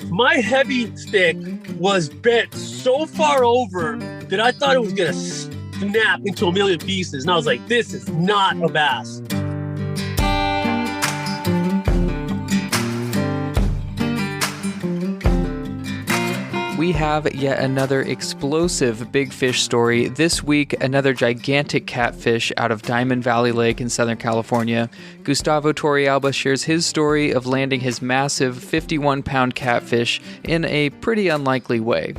My heavy stick was bent so far over that I thought it was going to snap into a million pieces. And I was like, this is not a bass. We have yet another explosive big fish story. This week, another gigantic catfish out of Diamond Valley Lake in Southern California. Gustavo Torrealba shares his story of landing his massive 51-pound catfish in a pretty unlikely way.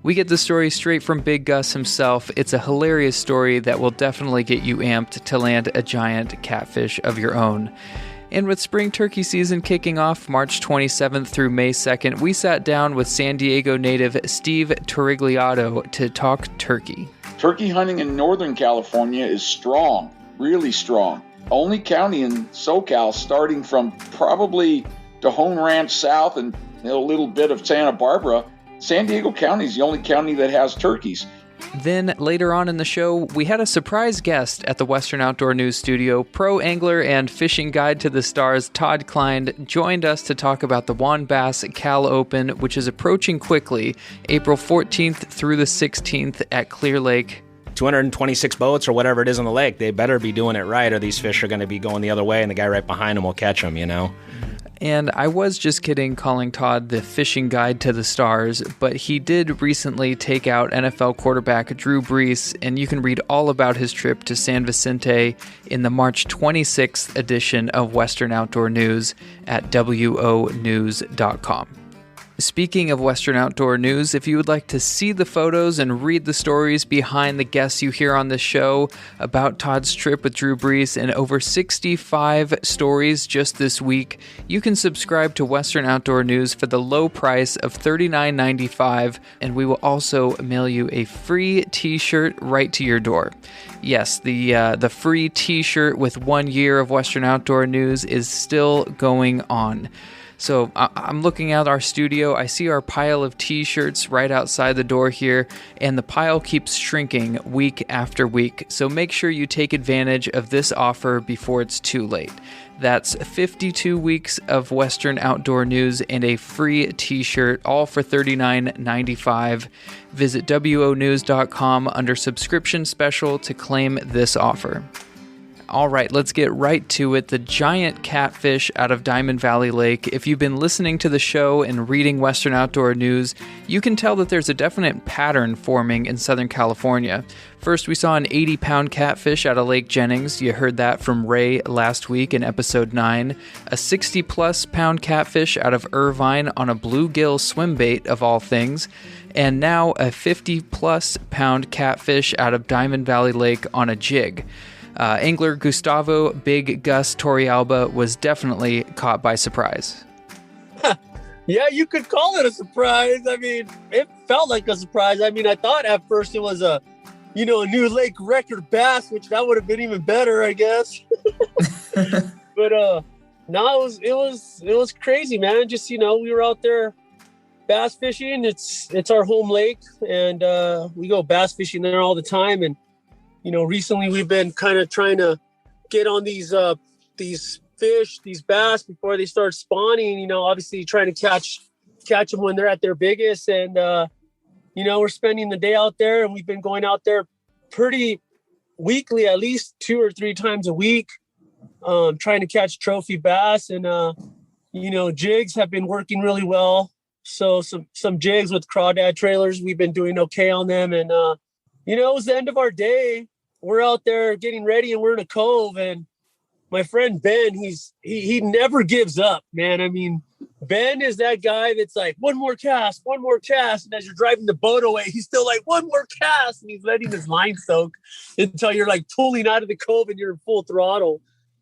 We get the story straight from Big Gus himself. It's a hilarious story that will definitely get you amped to land a giant catfish of your own. And with spring turkey season kicking off March 27th through May 2nd, we sat down with San Diego native Steve Turigliatto to talk turkey. Turkey hunting in Northern California is strong, really strong. Only county in SoCal, starting from probably Tejon Ranch South and a little bit of Santa Barbara, San Diego County is the only county that has turkeys. Then, later on in the show, we had a surprise guest at the Western Outdoor News studio. Pro angler and fishing guide to the stars, Todd Kline, joined us to talk about the WAN Bass Cal Open, which is approaching quickly, April 14th through the 16th at Clear Lake. 226 boats or whatever it is on the lake, they better be doing it right or these fish are going to be going the other way and the guy right behind them will catch them, you know? And I was just kidding calling Todd the fishing guide to the stars, but he did recently take out NFL quarterback Drew Brees, and you can read all about his trip to San Vicente in the March 26th edition of Western Outdoor News at wonews.com. Speaking of Western Outdoor News, if you would like to see the photos and read the stories behind the guests you hear on this show about Todd's trip with Drew Brees and over 65 stories just this week, you can subscribe to Western Outdoor News for the low price of $39.95, and we will also mail you a free t-shirt right to your door. Yes, the free t-shirt with 1 year of Western Outdoor News is still going on. So I'm looking out our studio, I see our pile of t-shirts right outside the door here, and the pile keeps shrinking week after week. So make sure you take advantage of this offer before it's too late. That's 52 weeks of Western Outdoor News and a free t-shirt, all for $39.95. Visit wonews.com under subscription special to claim this offer. All right, let's get right to it. The giant catfish out of Diamond Valley Lake. If you've been listening to the show and reading Western Outdoor News, you can tell that there's a definite pattern forming in Southern California. First, we saw an 80-pound catfish out of Lake Jennings. You heard that from Ray last week in episode 9. A 60-plus pound catfish out of Irvine on a bluegill swim bait, of all things. And now a 50-plus pound catfish out of Diamond Valley Lake on a jig. Angler Gustavo Big Gus Torrealba was definitely caught by surprise. Yeah, you could call it a surprise. I mean, it felt like a surprise. I mean, I thought at first it was a new lake record bass, which that would have been even better, I guess. But no, it was crazy, man. Just, we were out there bass fishing. It's our home lake, and we go bass fishing there all the time. And recently we've been kind of trying to get on these fish, these bass before they start spawning, obviously trying to catch them when they're at their biggest. And, we're spending the day out there, and we've been going out there pretty weekly, at least 2 or 3 times a week, trying to catch trophy bass. And, jigs have been working really well. So some jigs with crawdad trailers, we've been doing okay on them. And, it was the end of our day. We're out there getting ready, and we're in a cove. And my friend Ben, he never gives up, man. I mean, Ben is that guy that's like, one more cast. And as you're driving the boat away, he's still like, one more cast. And he's letting his line soak until you're like pulling out of the cove and you're in full throttle.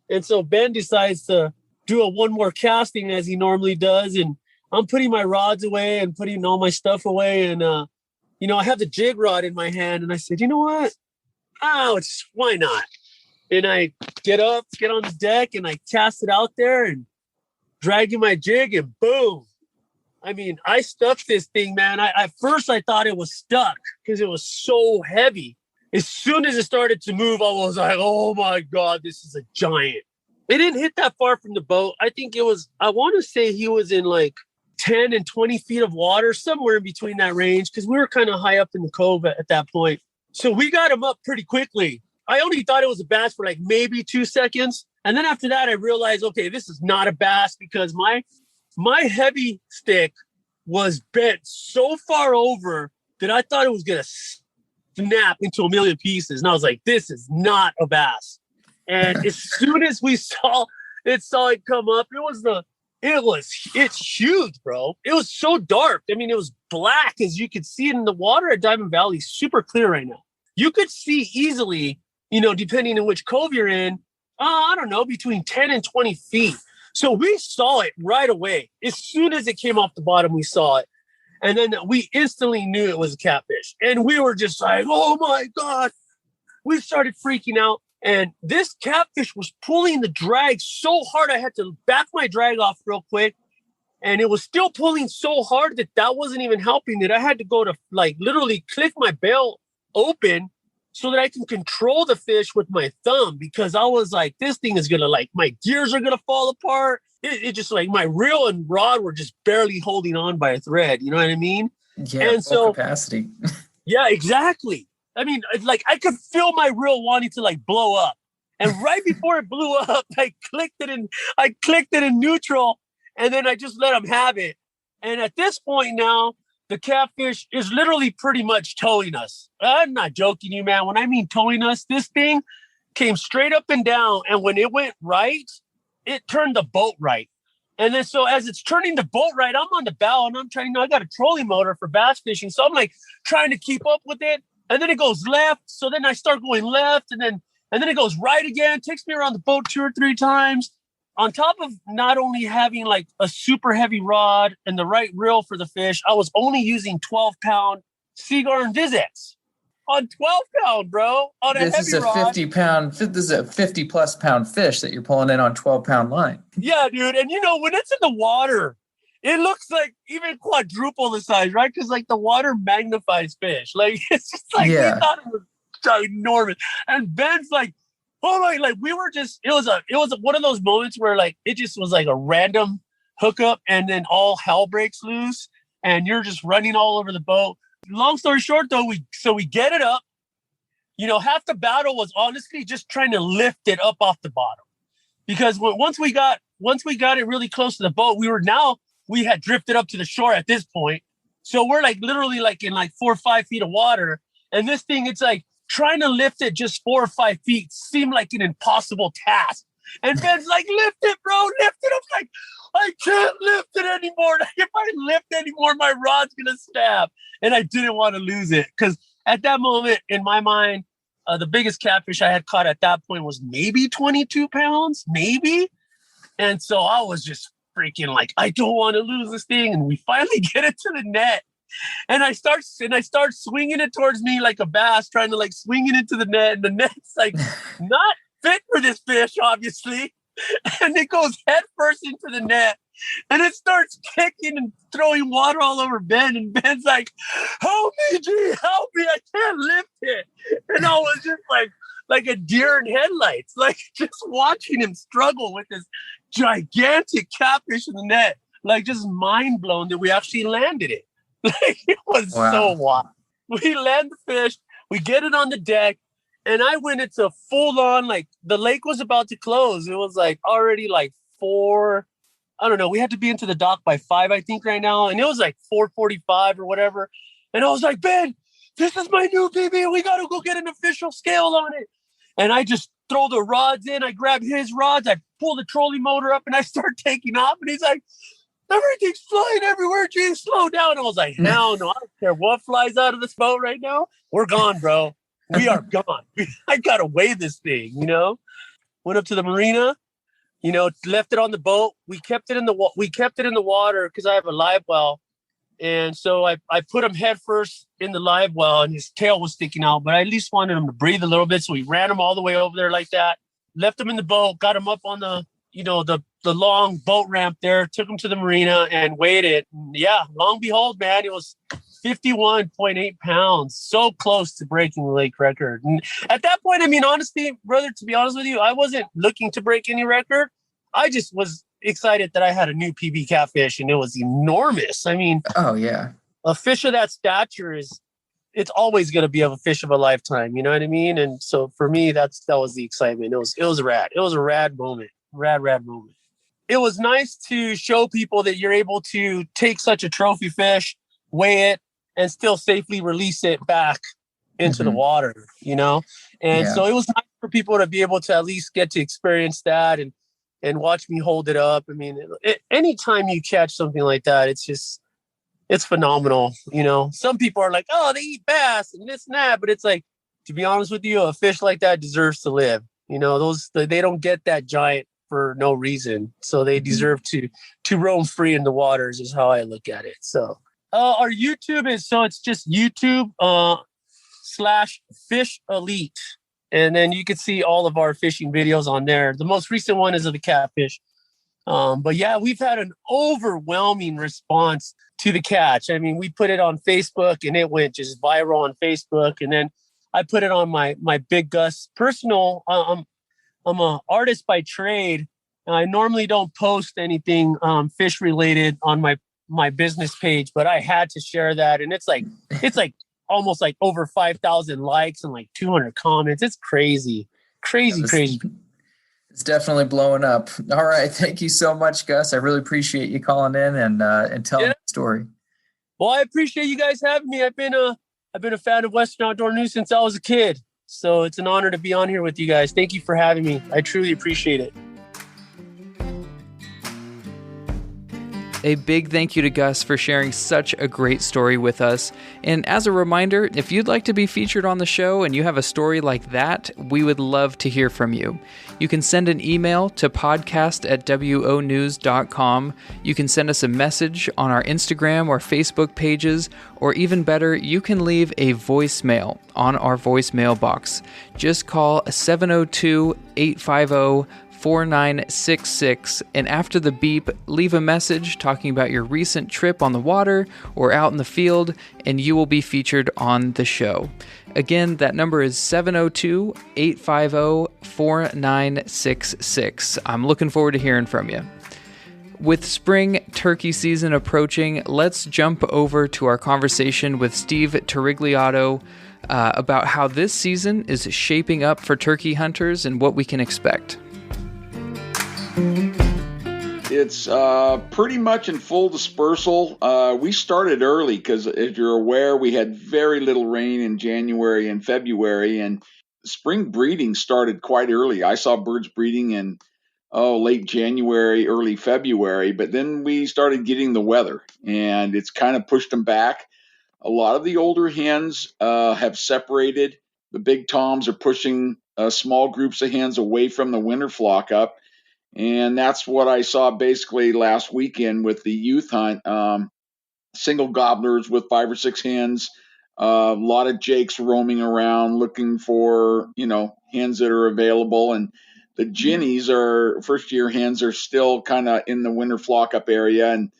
And so Ben decides to do a one more casting as he normally does. And I'm putting my rods away and putting all my stuff away. And, I have the jig rod in my hand, and I said, you know what? Why not? And I get on the deck, and I cast it out there and dragging my jig, and boom. I mean, I stuck this thing, man. At first I thought it was stuck because it was so heavy. As soon as it started to move, I was like, oh my God, this is a giant. It didn't hit that far from the boat. I think I want to say he was in like 10 and 20 feet of water, somewhere in between that range, because we were kind of high up in the cove at that point. So we got him up pretty quickly. I only thought it was a bass for like maybe 2 seconds. And then after that, I realized, okay, this is not a bass, because my heavy stick was bent so far over that I thought it was going to snap into a million pieces. And I was like, this is not a bass. And as soon as we saw it come up, it's huge, bro. It was so dark. I mean, it was black as you could see it in the water at Diamond Valley, super clear right now. You could see easily, depending on which cove you're in, I don't know, between 10 and 20 feet. So we saw it right away. As soon as it came off the bottom, we saw it. And then we instantly knew it was a catfish. And we were just like, oh my God. We started freaking out. And this catfish was pulling the drag so hard, I had to back my drag off real quick. And it was still pulling so hard that wasn't even helping it. I had to go to like literally click my bail open so that I can control the fish with my thumb, because I was like, this thing is going to like, my gears are going to fall apart. It just like my reel and rod were just barely holding on by a thread. You know what I mean? Yeah, and so capacity. Yeah, exactly. I mean, like I could feel my reel wanting to like blow up. And right before it blew up, I clicked it in neutral, and then I just let him have it. And at this point now, the catfish is literally pretty much towing us. I'm not joking you, man. When I mean towing us, this thing came straight up and down. And when it went right, it turned the boat right. And then so as it's turning the boat right, I'm on the bow and I'm trying, I got a trolling motor for bass fishing. So I'm like trying to keep up with it. And then it goes left. So then I start going left, and then it goes right again. Takes me around the boat 2 or 3 times. On top of not only having like a super heavy rod and the right reel for the fish, I was only using 12-pound Seaguar and Vizex on 12-pound, bro. On a This is a 50-pound. This is a 50-plus pound fish that you're pulling in on 12-pound line. Yeah, dude. And when it's in the water, it looks like even quadruple the size, right? Because like the water magnifies fish. Like it's just like we thought it was ginormous. And Ben's like, oh my, like we were just, it was one of those moments where like it just was like a random hookup, and then all hell breaks loose and you're just running all over the boat. Long story short though, we get it up. Half the battle was honestly just trying to lift it up off the bottom, because once we got it really close to the boat, we had drifted up to the shore at this point. So we're like literally like in like 4 or 5 feet of water. And this thing, it's like trying to lift it just 4 or 5 feet seemed like an impossible task. And Ben's like, lift it, bro, lift it. I'm like, I can't lift it anymore. If I lift anymore, my rod's going to snap. And I didn't want to lose it, because at that moment in my mind, the biggest catfish I had caught at that point was maybe 22 pounds, maybe. And so I was just freaking like, I don't want to lose this thing. And we finally get it to the net. And I start swinging it towards me like a bass, trying to like swing it into the net. And the net's like not fit for this fish, obviously. And it goes head first into the net. And it starts kicking and throwing water all over Ben. And Ben's like, help me, G, help me. I can't lift it. And I was just like a deer in headlights, like just watching him struggle with this gigantic catfish in the net, like just mind blown that we actually landed it. Like it was so wild. We land the fish, we get it on the deck, and I went into full on, like the lake was about to close. It was like already like 4, I don't know. We had to be into the dock by 5, I think, right now. And it was like 4:45 or whatever. And I was like, Ben, this is my new PB. We got to go get an official scale on it. And I just throw the rods in. I grab his rods. I pull the trolling motor up and I start taking off. And he's like, everything's flying everywhere. Gee, slow down. I was like, hell no. I don't care what flies out of this boat right now. We're gone, bro. We are gone. I got to weigh this thing, Went up to the marina, left it on the boat. We kept it in the water because I have a live well. And so I put him head first in the live well, and his tail was sticking out, but I at least wanted him to breathe a little bit. So we ran him all the way over there like that, left him in the boat, got him up on the long boat ramp there, took him to the marina and weighed it. And yeah, long behold, man, it was 51.8 pounds, so close to breaking the lake record. And at that point, I mean, honestly, brother, to be honest with you, I wasn't looking to break any record. I just was excited that I had a new PB catfish, and it was enormous. I mean, Oh yeah. a fish of that stature it's always going to be a fish of a lifetime. You know what I mean? And so for me, that was the excitement. It was rad. It was a rad moment. Rad moment. It was nice to show people that you're able to take such a trophy fish, weigh it, and still safely release it back into the water, you know? And so it was nice for people to be able to at least get to experience that and watch me hold it up. I mean, anytime you catch something like that, it's phenomenal. You know, some people are like, oh, they eat bass and this and that, but it's like, to be honest with you, a fish like that deserves to live. You know, they don't get that giant for no reason. So they deserve to roam free in the waters is how I look at it. So our YouTube it's just YouTube /Fish Elite. And then you can see all of our fishing videos on there. The most recent one is of the catfish. But yeah, we've had an overwhelming response to the catch. I mean, we put it on Facebook and it went just viral on Facebook. And then I put it on my Big Gus personal. I'm an artist by trade. I normally don't post anything fish related on my business page, but I had to share that. And it's like almost like over 5,000 likes and like 200 comments. It's crazy. It's definitely blowing up. All right. Thank you so much, Gus. I really appreciate you calling in and telling the story. Well, I appreciate you guys having me. I've been a fan of Western Outdoor News since I was a kid. So it's an honor to be on here with you guys. Thank you for having me. I truly appreciate it. A big thank you to Gus for sharing such a great story with us. And as a reminder, if you'd like to be featured on the show and you have a story like that, we would love to hear from you. You can send an email to podcast@wonews.com. You can send us a message on our Instagram or Facebook pages, or even better, you can leave a voicemail on our voicemail box. Just call 702-850-4966, and after the beep, leave a message talking about your recent trip on the water or out in the field, and you will be featured on the show. Again, that number is 702-850-4966. I'm looking forward to hearing from you. With spring turkey season approaching, let's jump over to our conversation with Steve Turigliatto about how this season is shaping up for turkey hunters and what we can expect. It's pretty much in full dispersal. We started early because, as you're aware, we had very little rain in January and February, and spring breeding started quite early. I saw birds breeding in late January, early February, but then we started getting the weather, and it's kind of pushed them back. A lot of the older hens have separated. The big toms are pushing small groups of hens away from the winter flock up. And that's what I saw basically last weekend with the youth hunt. Single gobblers with 5 or 6 hens. A lot of jakes roaming around looking for, hens that are available. And the ginnies first-year hens are still kind of in the winter flock up area. And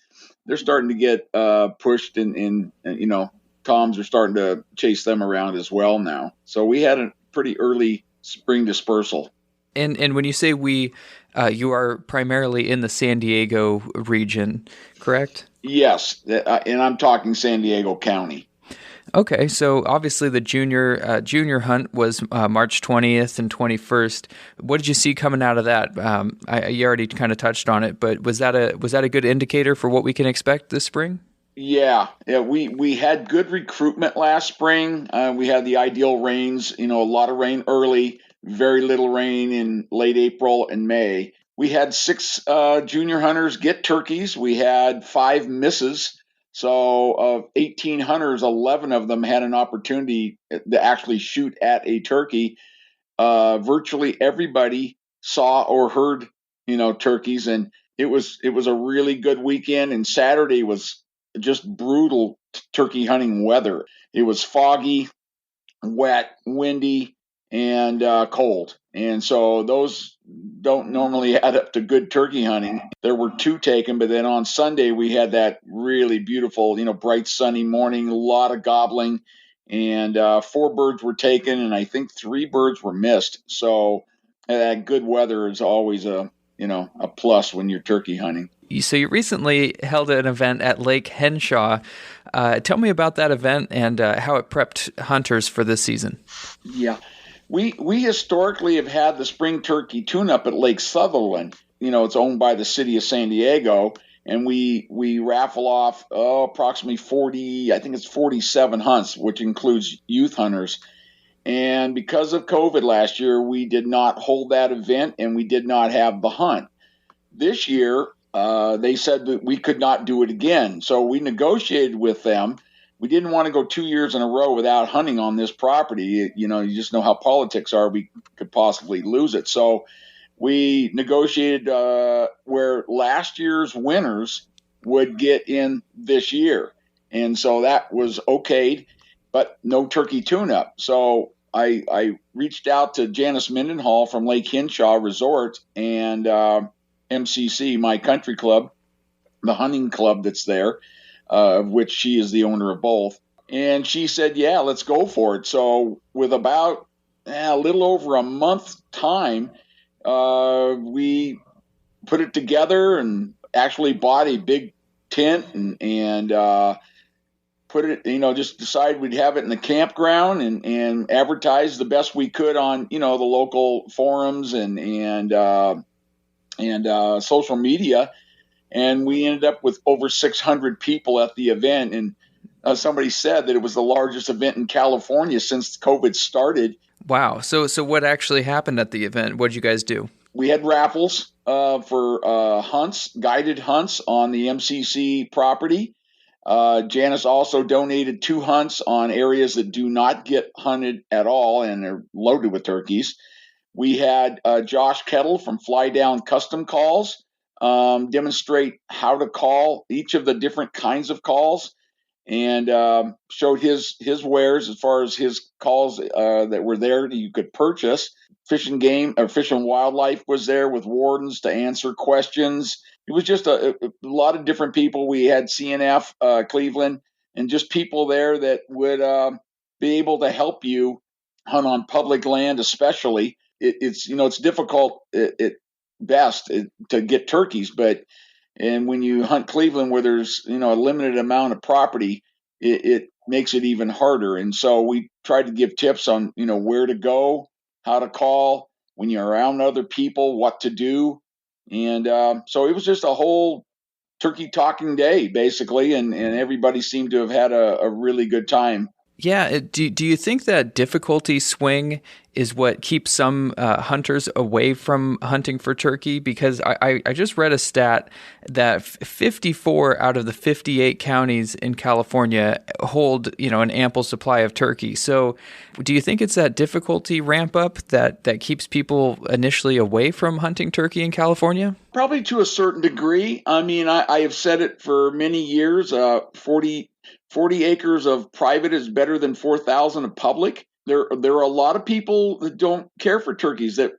they're starting to get pushed and toms are starting to chase them around as well now. So we had a pretty early spring dispersal. And when you say you are primarily in the San Diego region, correct? Yes, and I'm talking San Diego County. Okay, so obviously the junior hunt was March 20th and 21st. What did you see coming out of that? You already kind of touched on it, but was that a good indicator for what we can expect this spring? Yeah, we had good recruitment last spring. We had the ideal rains, a lot of rain early. Very little rain in late April and May. We had 6 junior hunters get turkeys. We had 5 misses. So of 18 hunters, 11 of them had an opportunity to actually shoot at a turkey. Virtually everybody saw or heard, turkeys, and it was a really good weekend. And Saturday was just brutal turkey hunting weather. It was foggy, wet, windy, and cold. And so those don't normally add up to good turkey hunting. There were 2 taken, but then on Sunday we had that really beautiful, bright sunny morning, a lot of gobbling, and 4 birds were taken, and I think 3 birds were missed. So that good weather is always a a plus when you're turkey hunting. So you recently held an event at Lake Henshaw. Tell me about that event and how it prepped hunters for this season. Yeah. We historically have had the spring turkey tune-up at Lake Sutherland. It's owned by the city of San Diego, and we raffle off approximately 40, I think it's 47 hunts, which includes youth hunters. And because of COVID last year, we did not hold that event, and we did not have the hunt. This year, they said that we could not do it again. So we negotiated with them. We didn't want to go 2 years in a row without hunting on this property. You just know how politics are. We could possibly lose it. So we negotiated where last year's winners would get in this year. And so that was okayed, but no turkey tune-up. So I reached out to Janice Mendenhall from Lake Henshaw Resort and MCC, my country club, the hunting club that's there, of which she is the owner of both. And she said, yeah, let's go for it. So with about a little over a month time, we put it together and actually bought a big tent and put it, just decided we'd have it in the campground and advertise the best we could on, the local forums and social media. And we ended up with over 600 people at the event. And somebody said that it was the largest event in California since COVID started. Wow. So what actually happened at the event? What did you guys do? We had raffles for hunts, guided hunts on the MCC property. Janice also donated 2 hunts on areas that do not get hunted at all and are loaded with turkeys. We had Josh Kettle from Fly Down Custom Calls demonstrate how to call each of the different kinds of calls, and showed his wares as far as his calls that were there that you could purchase. Fish and Wildlife was there with wardens to answer questions. It was just a lot of different people. We had CNF Cleveland and just people there that would be able to help you hunt on public land, especially. It's difficult at best to get turkeys, and when you hunt Cleveland where there's a limited amount of property, it makes it even harder. And so we tried to give tips on where to go, how to call when you're around other people, what to do. And so it was just a whole turkey talking day basically, and everybody seemed to have had a really good time. Yeah. Do you think that difficulty swing is what keeps some hunters away from hunting for turkey? Because I just read a stat that 54 out of the 58 counties in California hold, an ample supply of turkey. So do you think it's that difficulty ramp up that keeps people initially away from hunting turkey in California? Probably to a certain degree. I mean, I have said it for many years, 40 acres of private is better than 4,000 of public. There are a lot of people that don't care for turkeys that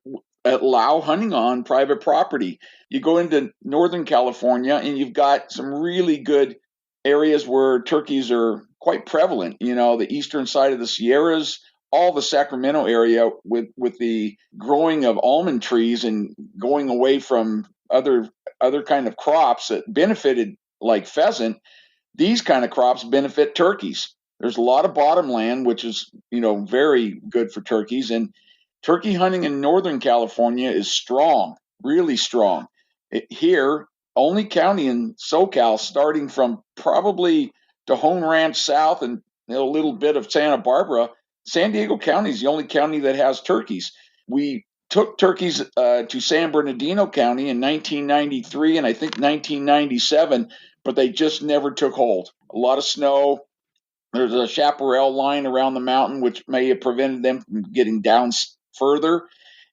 allow hunting on private property. You go into Northern California and you've got some really good areas where turkeys are quite prevalent. The eastern side of the Sierras, all the Sacramento area with the growing of almond trees and going away from other kind of crops that benefited like pheasant. These kind of crops benefit turkeys. There's a lot of bottomland, which is, very good for turkeys. And turkey hunting in Northern California is strong, really strong. Here, only county in SoCal, starting from probably Tejon Ranch South and a little bit of Santa Barbara, San Diego County is the only county that has turkeys. We took turkeys to San Bernardino County in 1993 and I think 1997, but they just never took hold. A lot of snow. There's a chaparral line around the mountain, which may have prevented them from getting down further.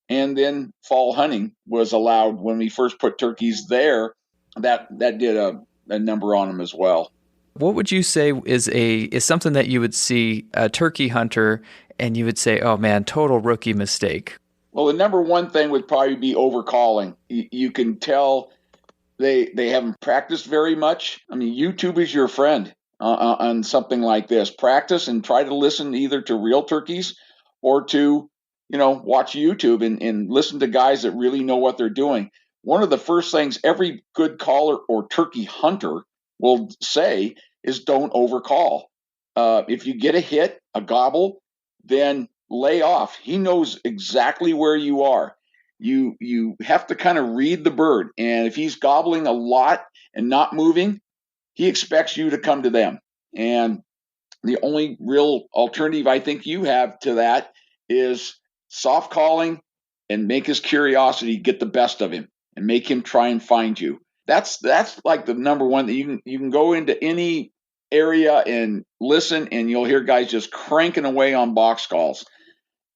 And then fall hunting was allowed when we first put turkeys there. That did a number on them as well. What would you say is something that you would see a turkey hunter and you would say, oh man, total rookie mistake? Well, the number one thing would probably be overcalling. You can tell they haven't practiced very much. I mean, YouTube is your friend on something like this. Practice and try to listen either to real turkeys or to, watch YouTube and listen to guys that really know what they're doing. one of the first things every good caller or turkey hunter will say is don't overcall. If you get a hit, a gobble, then lay off. He knows exactly where you are. You have to kind of read the bird, and if he's gobbling a lot and not moving, he expects you to come to them. And the only real alternative I think you have to that is soft calling and make his curiosity get the best of him and make him try and find you. That's like the number one that you can go into any area and listen, and you'll hear guys just cranking away on box calls.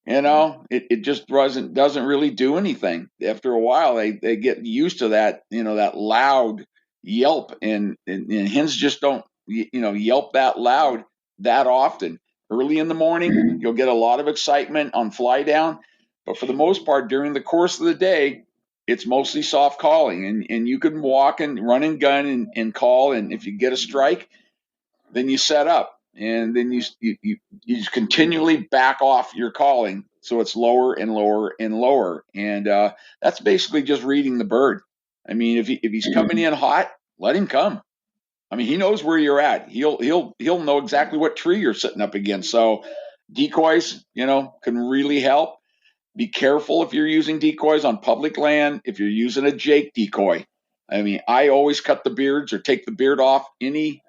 It just doesn't really do anything. After a while, they get used to that, that loud yelp, and hens just don't, yelp that loud that often. Early in the morning, you'll get a lot of excitement on fly down, but for the most part, during the course of the day, it's mostly soft calling, and you can walk and run and gun and call, and if you get a strike, then you set up. And then you continually back off your calling, so it's lower and lower and lower. And that's basically just reading the bird. I mean, if he's coming in hot, let him come. I mean, he knows where you're at. He'll know exactly what tree you're sitting up against. So decoys, can really help. Be careful if you're using decoys on public land. If you're using a Jake decoy, I mean, I always cut the beards or take the beard off any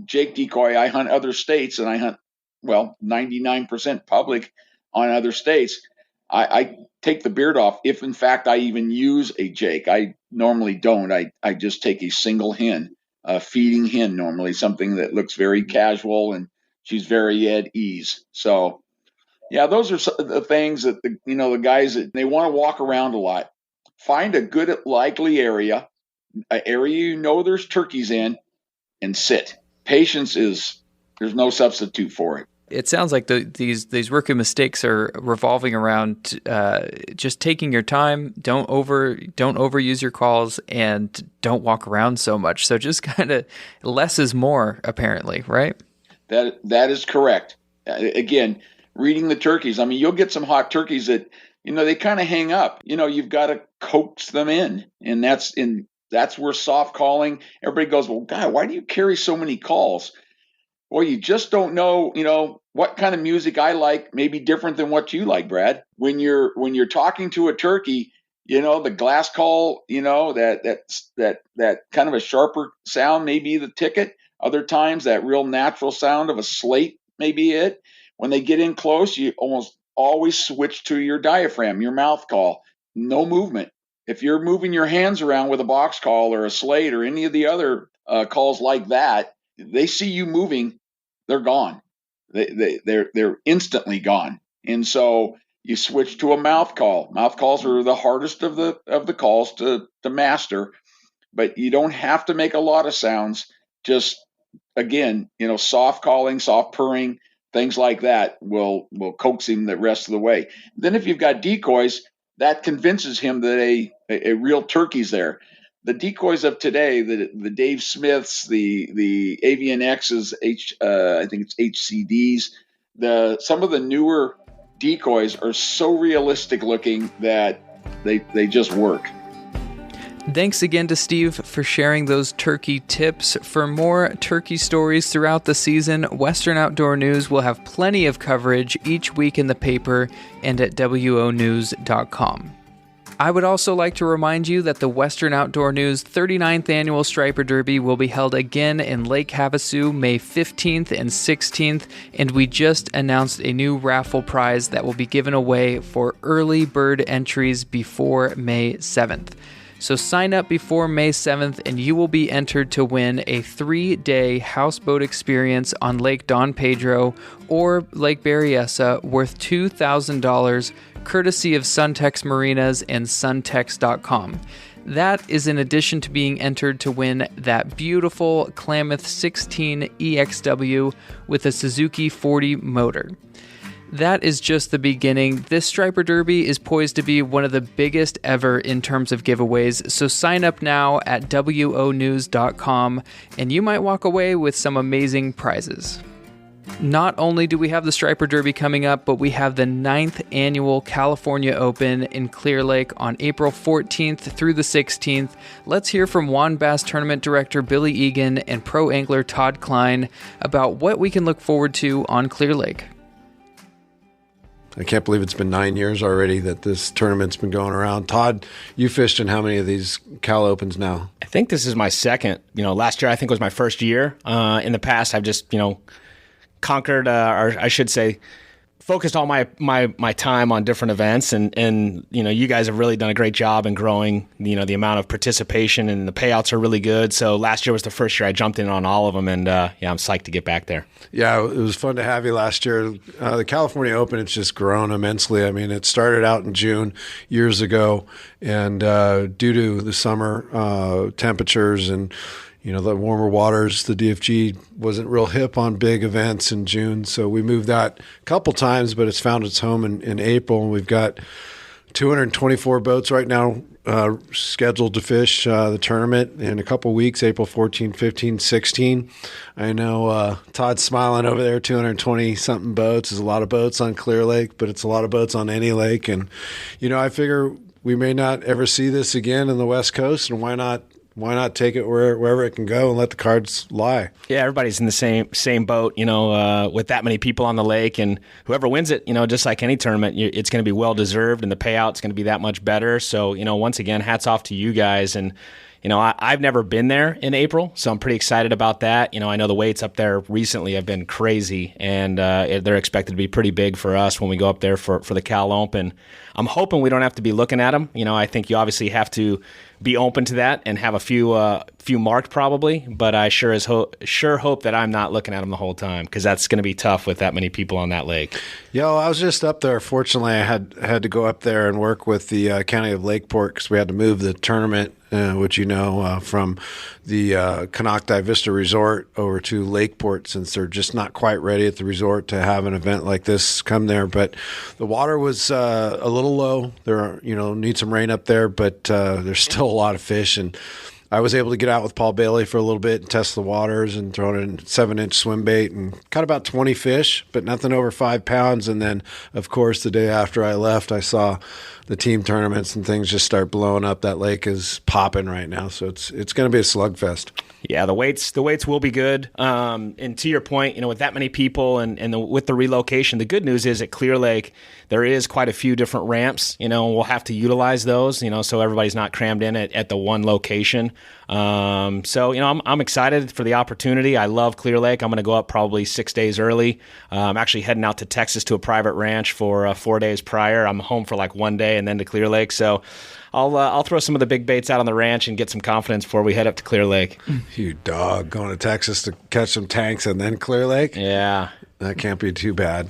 Jake decoy. I hunt other states, and I hunt 99% public on other states. I take the beard off if in fact I even use a Jake. I normally don't. I just take a single hen, a feeding hen, normally something that looks very casual and she's very at ease. So yeah, those are the things that the guys that they want to walk around a lot. Find a good likely area, an area there's turkeys in, and sit. Patience there's no substitute for it. It sounds like these rookie mistakes are revolving around just taking your time, don't overuse your calls, and don't walk around so much. So just kind of less is more, apparently, right? That is correct. Again, reading the turkeys. I mean, you'll get some hot turkeys that they kind of hang up. You've got to coax them in, and that's where soft calling. Everybody goes, well, God, why do you carry so many calls? Well, you just don't know, what kind of music I like may be different than what you like, Brad. When you're talking to a turkey, the glass call, that kind of a sharper sound may be the ticket. Other times that real natural sound of a slate may be it. When they get in close, you almost always switch to your diaphragm, your mouth call. No movement. If you're moving your hands around with a box call or a slate or any of the other calls like that, they see you moving, they're gone. They're instantly gone. And so you switch to a mouth call. Mouth calls are the hardest of the calls to master, but you don't have to make a lot of sounds. Just again, soft calling, soft purring, things like that will coax him the rest of the way. Then if you've got decoys, that convinces him that a real turkey's there. The decoys of today, the Dave Smiths, the Avian X's, I think it's HCDs, some of the newer decoys are so realistic looking that they just work. Thanks again to Steve for sharing those turkey tips. For more turkey stories throughout the season, Western Outdoor News will have plenty of coverage each week in the paper and at wonews.com. I would also like to remind you that the Western Outdoor News 39th Annual Striper Derby will be held again in Lake Havasu May 15th and 16th, and we just announced a new raffle prize that will be given away for early bird entries before May 7th. So sign up before May 7th and you will be entered to win a 3-day houseboat experience on Lake Don Pedro or Lake Berryessa worth $2,000, courtesy of Suntex Marinas and suntex.com. That is in addition to being entered to win that beautiful Klamath 16 EXW with a Suzuki 40 motor. That is just the beginning. This Striper Derby is poised to be one of the biggest ever in terms of giveaways, so sign up now at wonews.com and you might walk away with some amazing prizes. Not only do we have the Striper Derby coming up, but we have the 9th annual California Open in Clear Lake on April 14th through the 16th. Let's hear from WAN Bass Tournament Director Billy Egan and pro angler Todd Kline about what we can look forward to on Clear Lake. I can't believe it's been 9 years already that this tournament's been going around. Todd, you fished in how many of these Cal Opens now? I think this is my second. Last year I think was my first year. In the past, I've just, conquered, or I should say, focused all my time on different events, and you guys have really done a great job in growing the amount of participation, and the payouts are really good. So last year was the first year I jumped in on all of them, and I'm psyched to get back there. Yeah, it was fun to have you last year. The California Open, it's just grown immensely. I mean, it started out in June years ago, and due to the summer temperatures and the warmer waters, the DFG wasn't real hip on big events in June. So we moved that a couple times, but it's found its home in April. And we've got 224 boats right now scheduled to fish the tournament in a couple weeks, April 14, 15, 16. I know Todd's smiling over there, 220-something boats. There's a lot of boats on Clear Lake, but it's a lot of boats on any lake. And, I figure we may not ever see this again in the West Coast, and why not take it wherever it can go and let the cards lie? Yeah, everybody's in the same boat, with that many people on the lake, and whoever wins it, just like any tournament, it's going to be well-deserved, and the payout's going to be that much better. So, once again, hats off to you guys. And, I've never been there in April, so I'm pretty excited about that. I know the waits up there recently have been crazy, and they're expected to be pretty big for us when we go up there for the Cal Open. I'm hoping we don't have to be looking at them. I think you obviously have to be open to that and have a few marked probably, but I sure hope that I'm not looking at them the whole time, because that's going to be tough with that many people on that lake. Yeah, well, I was just up there. Fortunately, I had to go up there and work with the County of Lakeport, because we had to move the tournament, which from the Canocti Vista Resort over to Lakeport, since they're just not quite ready at the resort to have an event like this come there. But the water was a little low. There need some rain up there, but there's still a lot of fish. And I was able to get out with Paul Bailey for a little bit and test the waters and throw in 7-inch swim bait and caught about 20 fish, but nothing over 5 pounds. And then, of course, the day after I left, I saw the team tournaments and things just start blowing up. That lake is popping right now, so it's going to be a slugfest. Yeah, the weights will be good. And to your point, with that many people and with the relocation, the good news is at Clear Lake, there is quite a few different ramps. We'll have to utilize those, so everybody's not crammed in at the one location. So I'm excited for the opportunity. I love Clear Lake. I'm going to go up probably 6 days early. I'm actually heading out to Texas to a private ranch for 4 days prior. I'm home for like 1 day and then to Clear Lake. So I'll throw some of the big baits out on the ranch and get some confidence before we head up to Clear Lake. You dog, going to Texas to catch some tanks and then Clear Lake? Yeah. That can't be too bad.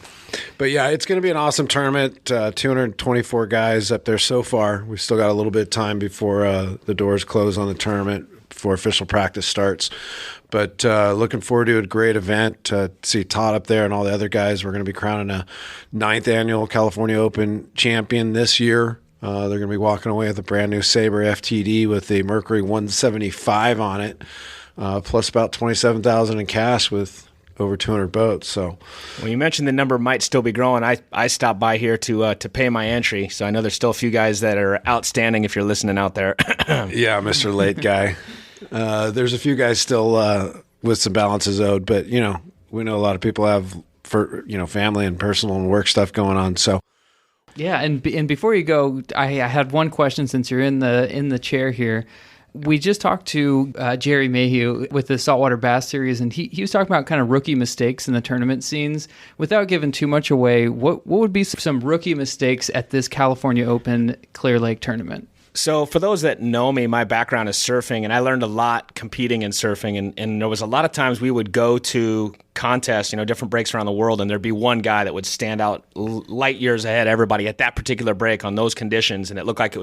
But yeah, it's going to be an awesome tournament. 224 guys up there so far. We've still got a little bit of time before the doors close on the tournament, before official practice starts. But looking forward to a great event. To see Todd up there and all the other guys. We're going to be crowning a 9th annual California Open champion this year. They're going to be walking away with a brand new Sabre FTD with a Mercury 175 on it, plus about $27,000 in cash with over 200 boats. So, well, you mentioned the number might still be growing. I stopped by here to pay my entry, so I know there's still a few guys that are outstanding. If you're listening out there, yeah, Mr. Late Guy. There's a few guys still with some balances owed, but we know a lot of people have family and personal and work stuff going on. So. Yeah, and before you go, I had one question since you're in the chair here. We just talked to Jerry Mayhew with the Saltwater Bass Series, and he was talking about kind of rookie mistakes in the tournament scenes. Without giving too much away, what would be some rookie mistakes at this California Open Clear Lake tournament? So for those that know me, my background is surfing, and I learned a lot competing in surfing. And there was a lot of times we would go to contests, different breaks around the world, and there'd be one guy that would stand out light years ahead of everybody at that particular break on those conditions, and it looked like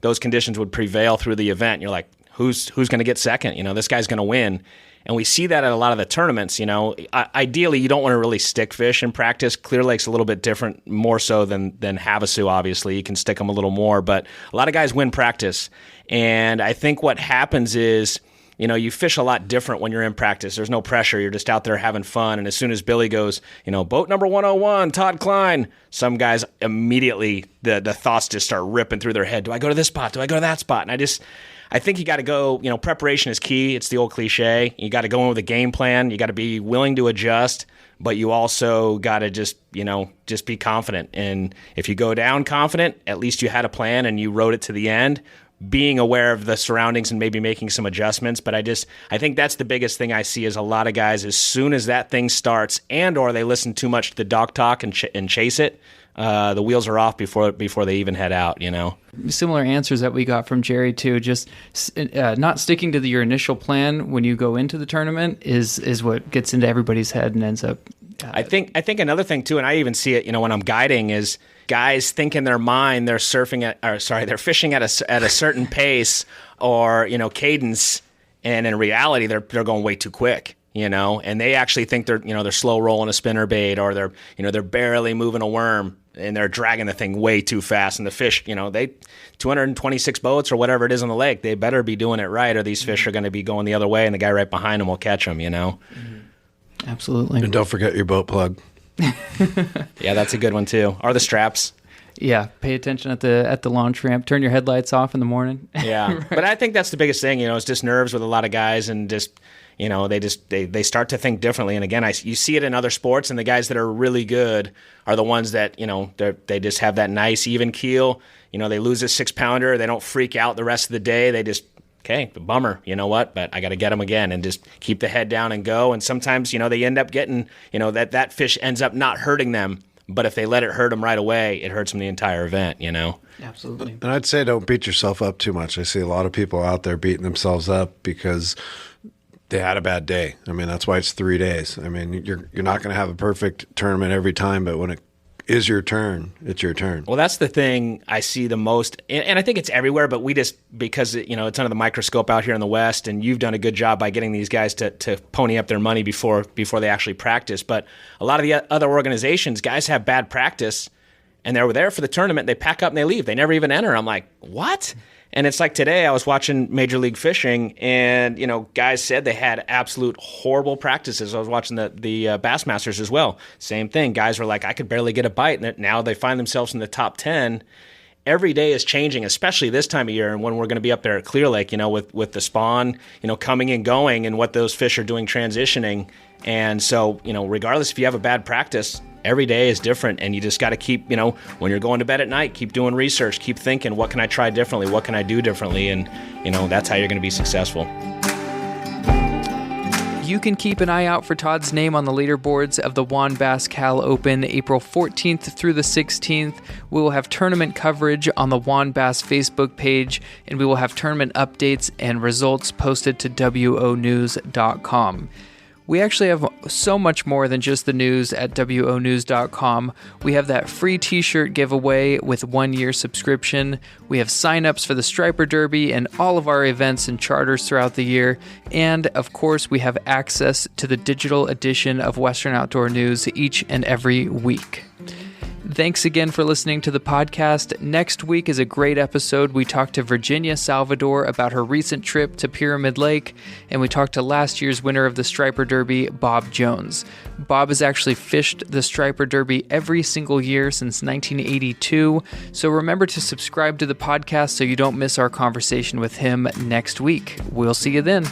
those conditions would prevail through the event. And you're like, who's going to get second? this guy's going to win. And we see that at a lot of the tournaments. Ideally, you don't want to really stick fish in practice. Clear Lake's a little bit different, more so than Havasu, obviously. You can stick them a little more, but a lot of guys win practice. And I think what happens is, you fish a lot different when you're in practice. There's no pressure. You're just out there having fun. And as soon as Billy goes, boat number 101, Todd Kline, some guys immediately, the thoughts just start ripping through their head. Do I go to this spot? Do I go to that spot? And I think you got to go, preparation is key. It's the old cliche. You got to go in with a game plan. You got to be willing to adjust, but you also got to just be confident. And if you go down confident, at least you had a plan and you rode it to the end, being aware of the surroundings and maybe making some adjustments. But I think that's the biggest thing I see is a lot of guys, as soon as that thing starts or they listen too much to the dock talk and chase it, the wheels are off before they even head out, Similar answers that we got from Jerry too. Just not sticking to your initial plan when you go into the tournament is what gets into everybody's head and ends up. I think another thing too, and I even see it, when I'm guiding, is guys think in their mind they're fishing at a certain pace or cadence, and in reality they're going way too quick. And they actually think they're slow rolling a spinnerbait, or they're barely moving a worm, and they're dragging the thing way too fast. And the fish, they 226 boats or whatever it is on the lake, they better be doing it right, or these fish are going to be going the other way, and the guy right behind them will catch them. Absolutely. And don't forget your boat plug. Yeah, that's a good one too. Or the straps. Yeah, pay attention at the launch ramp. Turn your headlights off in the morning. Yeah, right. But I think that's the biggest thing. It's just nerves with a lot of guys, and just they start to think differently. And again, you see it in other sports, and the guys that are really good are the ones that they just have that nice even keel. They lose a 6-pounder, they don't freak out the rest of the day. They just bummer. You know what? But I got to get them again, and just keep the head down and go. And sometimes they end up getting that fish ends up not hurting them. But if they let it hurt them right away, it hurts them the entire event, Absolutely. And I'd say don't beat yourself up too much. I see a lot of people out there beating themselves up because they had a bad day. I mean, that's why it's 3 days. I mean, you're not going to have a perfect tournament every time, but when it is your turn, it's your turn. Well, that's the thing I see the most, and I think it's everywhere, but because it's under the microscope out here in the West, and you've done a good job by getting these guys to pony up their money before they actually practice. But a lot of the other organizations, guys have bad practice, and they're there for the tournament, they pack up and they leave. They never even enter. I'm like, what? And it's like today I was watching Major League Fishing, and guys said they had absolute horrible practices. I was watching the Bassmasters as well. Same thing. Guys were like, I could barely get a bite, and now they find themselves in the top 10. Every day is changing, especially this time of year, and when we're going to be up there at Clear Lake, with the spawn, coming and going, and what those fish are doing transitioning. And so, regardless if you have a bad practice, every day is different, and you just got to keep, when you're going to bed at night, keep doing research, keep thinking, what can I try differently? What can I do differently? And, that's how you're going to be successful. You can keep an eye out for Todd's name on the leaderboards of the WAN Bass Cal Open April 14th through the 16th. We will have tournament coverage on the WAN Bass Facebook page, and we will have tournament updates and results posted to wonews.com. We actually have so much more than just the news at wonews.com. We have that free t-shirt giveaway with 1-year subscription. We have sign-ups for the Striper Derby and all of our events and charters throughout the year. And, of course, we have access to the digital edition of Western Outdoor News each and every week. Thanks again for listening to the podcast. Next week is a great episode. We talked to Virginia Salvador about her recent trip to Pyramid Lake, and we talked to last year's winner of the Striper Derby, Bob Jones. Bob has actually fished the Striper Derby every single year since 1982, so remember to subscribe to the podcast so you don't miss our conversation with him next week. We'll see you then.